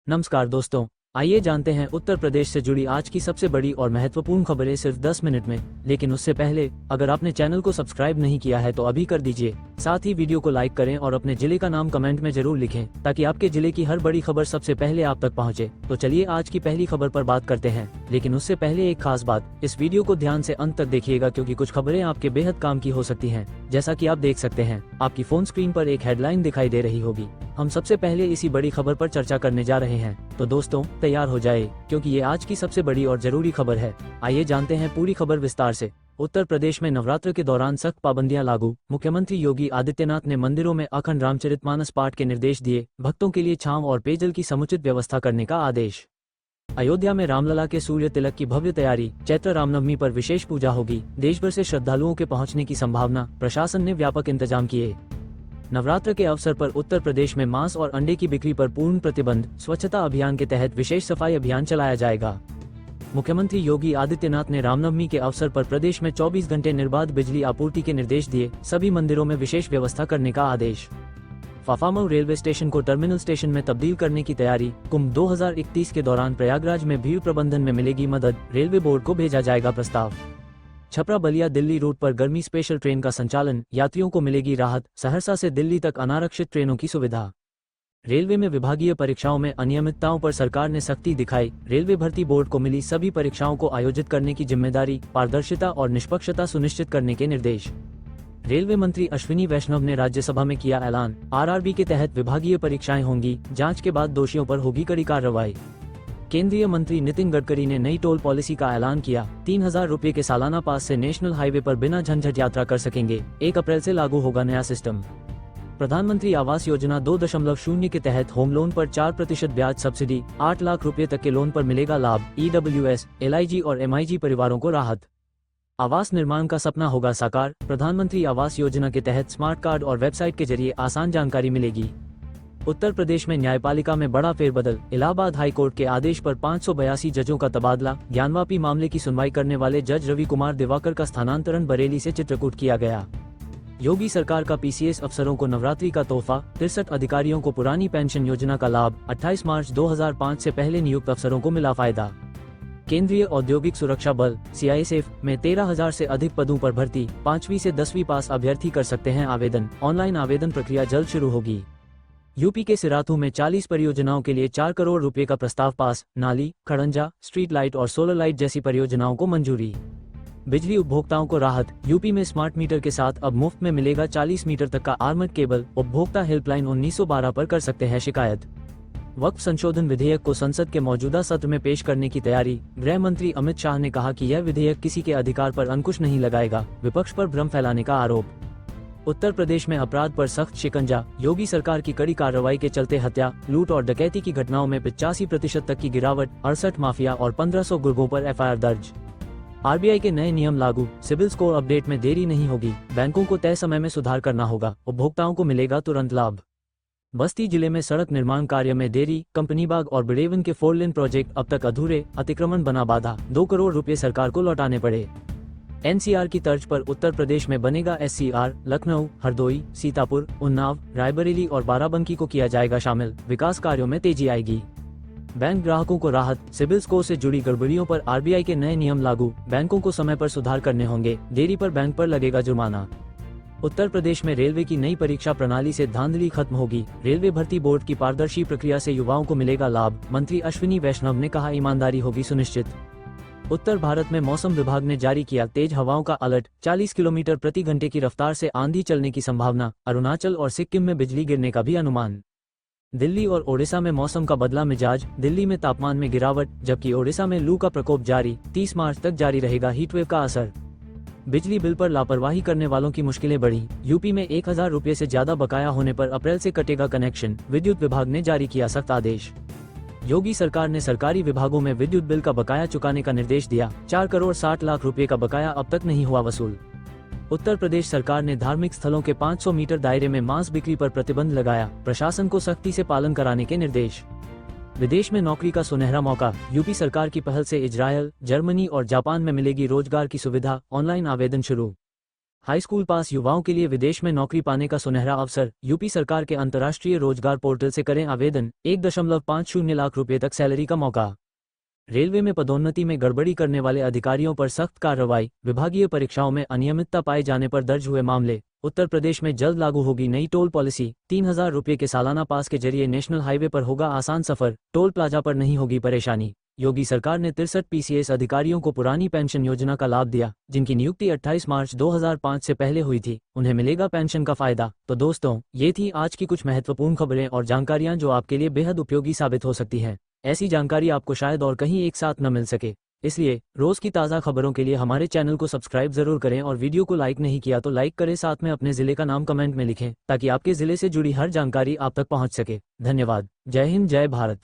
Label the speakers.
Speaker 1: नमस्कार दोस्तों, आइए जानते हैं उत्तर प्रदेश से जुड़ी आज की सबसे बड़ी और महत्वपूर्ण खबरें सिर्फ 10 मिनट में। लेकिन उससे पहले अगर आपने चैनल को सब्सक्राइब नहीं किया है तो अभी कर दीजिए। साथ ही वीडियो को लाइक करें और अपने जिले का नाम कमेंट में जरूर लिखें ताकि आपके जिले की हर बड़ी खबर सबसे पहले आप तक पहुंचे। तो चलिए आज की पहली खबर पर बात करते हैं। लेकिन उससे पहले एक खास बात, इस वीडियो को ध्यान से अंत तक देखिएगा क्योंकि कुछ खबरें आपके बेहद काम की हो सकती हैं। जैसा कि आप देख सकते हैं, आपकी फोन स्क्रीन पर एक हेडलाइन दिखाई दे रही होगी। हम सबसे पहले इसी बड़ी खबर पर चर्चा करने जा रहे हैं। तो दोस्तों तैयार हो जाए क्योंकि ये आज की सबसे बड़ी और जरूरी खबर है। आइए जानते हैं पूरी खबर विस्तार से। उत्तर प्रदेश में नवरात्र के दौरान सख्त पाबंदियां लागू। मुख्यमंत्री योगी आदित्यनाथ ने मंदिरों में अखंड रामचरितमानस पाठ के निर्देश दिए। भक्तों के लिए छांव और पेयजल की समुचित व्यवस्था करने का आदेश। अयोध्या में रामलला के सूर्य तिलक की भव्य तैयारी। चैत्र रामनवमी पर विशेष पूजा होगी। देश भर से श्रद्धालुओं के पहुंचने की संभावना। प्रशासन ने व्यापक इंतजाम किए। नवरात्र के अवसर पर उत्तर प्रदेश में मांस और अंडे की बिक्री पर पूर्ण प्रतिबंध। स्वच्छता अभियान के तहत विशेष सफाई अभियान चलाया जाएगा। मुख्यमंत्री योगी आदित्यनाथ ने रामनवमी के अवसर पर प्रदेश में 24 घंटे निर्बाध बिजली आपूर्ति के निर्देश दिए। सभी मंदिरों में विशेष व्यवस्था करने का आदेश। फाफामऊ रेलवे स्टेशन को टर्मिनल स्टेशन में तब्दील करने की तैयारी। कुंभ 2021 के दौरान प्रयागराज में भीड़ प्रबंधन में मिलेगी मदद। रेलवे बोर्ड को भेजा जाएगा प्रस्ताव। छपरा बलिया दिल्ली रूट पर गर्मी स्पेशल ट्रेन का संचालन। यात्रियों को मिलेगी राहत। सहरसा से दिल्ली तक अनारक्षित ट्रेनों की सुविधा। रेलवे में विभागीय परीक्षाओं में अनियमितताओं पर सरकार ने सख्ती दिखाई। रेलवे भर्ती बोर्ड को मिली सभी परीक्षाओं को आयोजित करने की जिम्मेदारी। पारदर्शिता और निष्पक्षता सुनिश्चित करने के निर्देश। रेलवे मंत्री अश्विनी वैष्णव ने राज्यसभा में किया ऐलान। आरआरबी के तहत विभागीय परीक्षाएं होंगी। जांच के बाद दोषियों पर होगी कड़ी कार्रवाई। केंद्रीय मंत्री नितिन गडकरी ने नई टोल पॉलिसी का ऐलान किया। 3,000 रुपये के सालाना पास से नेशनल हाईवे पर बिना झंझट यात्रा कर सकेंगे। 1 अप्रैल से लागू होगा नया सिस्टम। प्रधानमंत्री आवास योजना 2.0 के तहत होम लोन पर 4% ब्याज सब्सिडी। 8 लाख रुपए तक के लोन पर मिलेगा लाभ। ईडब्ल्यूएस, एलआईजी और एमआईजी परिवारों को राहत। आवास निर्माण का सपना होगा साकार। प्रधानमंत्री आवास योजना के तहत स्मार्ट कार्ड और वेबसाइट के जरिए आसान जानकारी मिलेगी। उत्तर प्रदेश में न्यायपालिका में बड़ा फेरबदल। इलाहाबाद हाई कोर्ट के आदेश पर 582 जजों का तबादला। ज्ञानवापी मामले की सुनवाई करने वाले जज रवि कुमार दिवाकर का स्थानांतरण बरेली से चित्रकूट किया गया। योगी सरकार का पीसीएस अफसरों को नवरात्रि का तोहफा। 63 अधिकारियों को पुरानी पेंशन योजना का लाभ। 28 मार्च 2005 से पहले नियुक्त अफसरों को मिला फायदा। केंद्रीय औद्योगिक सुरक्षा बल सीआईएसएफ में 13,000 से अधिक पदों पर भर्ती। 5वीं से 10वीं पास अभ्यर्थी कर सकते हैं आवेदन। ऑनलाइन आवेदन प्रक्रिया जल्द शुरू होगी। यूपी के सिराथू में 40 परियोजनाओं के लिए 4 करोड़ रुपए का प्रस्ताव पास। नाली, खड़ंजा, स्ट्रीट लाइट और सोलर लाइट जैसी परियोजनाओं को मंजूरी। बिजली उपभोक्ताओं को राहत। यूपी में स्मार्ट मीटर के साथ अब मुफ्त में मिलेगा 40 मीटर तक का आर्मर्ड केबल। उपभोक्ता हेल्पलाइन 1912 पर कर सकते हैं शिकायत। वक्फ संशोधन विधेयक को संसद के मौजूदा सत्र में पेश करने की तैयारी। गृह मंत्री अमित शाह ने कहा कि यह विधेयक किसी के अधिकार पर अंकुश नहीं लगाएगा। विपक्ष पर भ्रम फैलाने का आरोप। उत्तर प्रदेश में अपराध पर सख्त शिकंजा। योगी सरकार की कड़ी कार्रवाई के चलते हत्या, लूट और डकैती की घटनाओं में 85% तक की गिरावट। 68 माफिया और 1500 गुर्गों पर एफआईआर दर्ज। आरबीआई के नए नियम लागू। सिबिल स्कोर अपडेट में देरी नहीं होगी। बैंकों को तय समय में सुधार करना होगा। उपभोक्ताओं को मिलेगा तुरंत लाभ। बस्ती जिले में सड़क निर्माण कार्य में देरी। कंपनीबाग और बिड़ेवन के 4 लेन प्रोजेक्ट अब तक अधूरे। अतिक्रमण बना बाधा। 2 करोड़ रुपए सरकार को लौटाने पड़े। एनसीआर की तर्ज पर उत्तर प्रदेश में बनेगा एससीआर। लखनऊ, हरदोई, सीतापुर, उन्नाव, रायबरेली और बाराबंकी को किया जाएगा शामिल। विकास कार्यों में तेजी आएगी। बैंक ग्राहकों को राहत। सिबिल स्कोर से जुड़ी गड़बड़ियों पर आरबीआई के नए नियम लागू। बैंकों को समय पर सुधार करने होंगे। देरी पर बैंक पर लगेगा जुर्माना। उत्तर प्रदेश में रेलवे की नई परीक्षा प्रणाली से धांधली खत्म होगी। रेलवे भर्ती बोर्ड की पारदर्शी प्रक्रिया से युवाओं को मिलेगा लाभ। मंत्री अश्विनी वैष्णव ने कहा ईमानदारी होगी सुनिश्चित। उत्तर भारत में मौसम विभाग ने जारी किया तेज हवाओं का अलर्ट। 40 किलोमीटर प्रति घंटे की रफ्तार से आंधी चलने की संभावना। अरुणाचल और सिक्किम में बिजली गिरने का भी अनुमान। दिल्ली और ओडिशा में मौसम का बदला मिजाज। दिल्ली में तापमान में गिरावट जबकि ओडिशा में लू का प्रकोप जारी। 30 मार्च तक जारी रहेगा हीटवेव का असर। बिजली बिल पर लापरवाही करने वालों की मुश्किलें बढ़ी। यूपी में 1,000 रुपये से ज्यादा बकाया होने पर अप्रैल से कटेगा कनेक्शन। विद्युत विभाग ने जारी किया सख्त आदेश। योगी सरकार ने सरकारी विभागों में विद्युत बिल का बकाया चुकाने का निर्देश दिया। 4 करोड़ 60 लाख रुपए का बकाया अब तक नहीं हुआ वसूल। उत्तर प्रदेश सरकार ने धार्मिक स्थलों के 500 मीटर दायरे में मांस बिक्री पर प्रतिबंध लगाया। प्रशासन को सख्ती से पालन कराने के निर्देश। विदेश में नौकरी का सुनहरा मौका। यूपी सरकार की पहल से इजरायल, जर्मनी और जापान में मिलेगी रोजगार की सुविधा। ऑनलाइन आवेदन शुरू। हाई स्कूल पास युवाओं के लिए विदेश में नौकरी पाने का सुनहरा अवसर। यूपी सरकार के अंतर्राष्ट्रीय रोजगार पोर्टल से करें आवेदन। 1.50 लाख रुपये तक सैलरी का मौका। रेलवे में पदोन्नति में गड़बड़ी करने वाले अधिकारियों पर सख्त कार्रवाई। विभागीय परीक्षाओं में अनियमितता पाए जाने पर दर्ज हुए मामले। उत्तर प्रदेश में जल्द लागू होगी नई टोल पॉलिसी। 3,000 रुपये के सालाना पास के जरिए नेशनल हाईवे पर होगा आसान सफर। टोल प्लाजा पर नहीं होगी परेशानी। योगी सरकार ने 63 पीसीएस अधिकारियों को पुरानी पेंशन योजना का लाभ दिया, जिनकी नियुक्ति 28 मार्च 2005 से पहले हुई थी। उन्हें मिलेगा पेंशन का फायदा। तो दोस्तों, ये थी आज की कुछ महत्वपूर्ण खबरें और जानकारियां जो आपके लिए बेहद उपयोगी साबित हो सकती हैं। ऐसी जानकारी आपको शायद और कहीं एक साथ न मिल सके, इसलिए रोज की ताज़ा खबरों के लिए हमारे चैनल को सब्सक्राइब जरूर करें और वीडियो को लाइक नहीं किया तो लाइक करें। साथ में अपने जिले का नाम कमेंट में लिखें ताकि आपके जिले से जुड़ी हर जानकारी आप तक पहुंच सके। धन्यवाद। जय हिंद, जय भारत।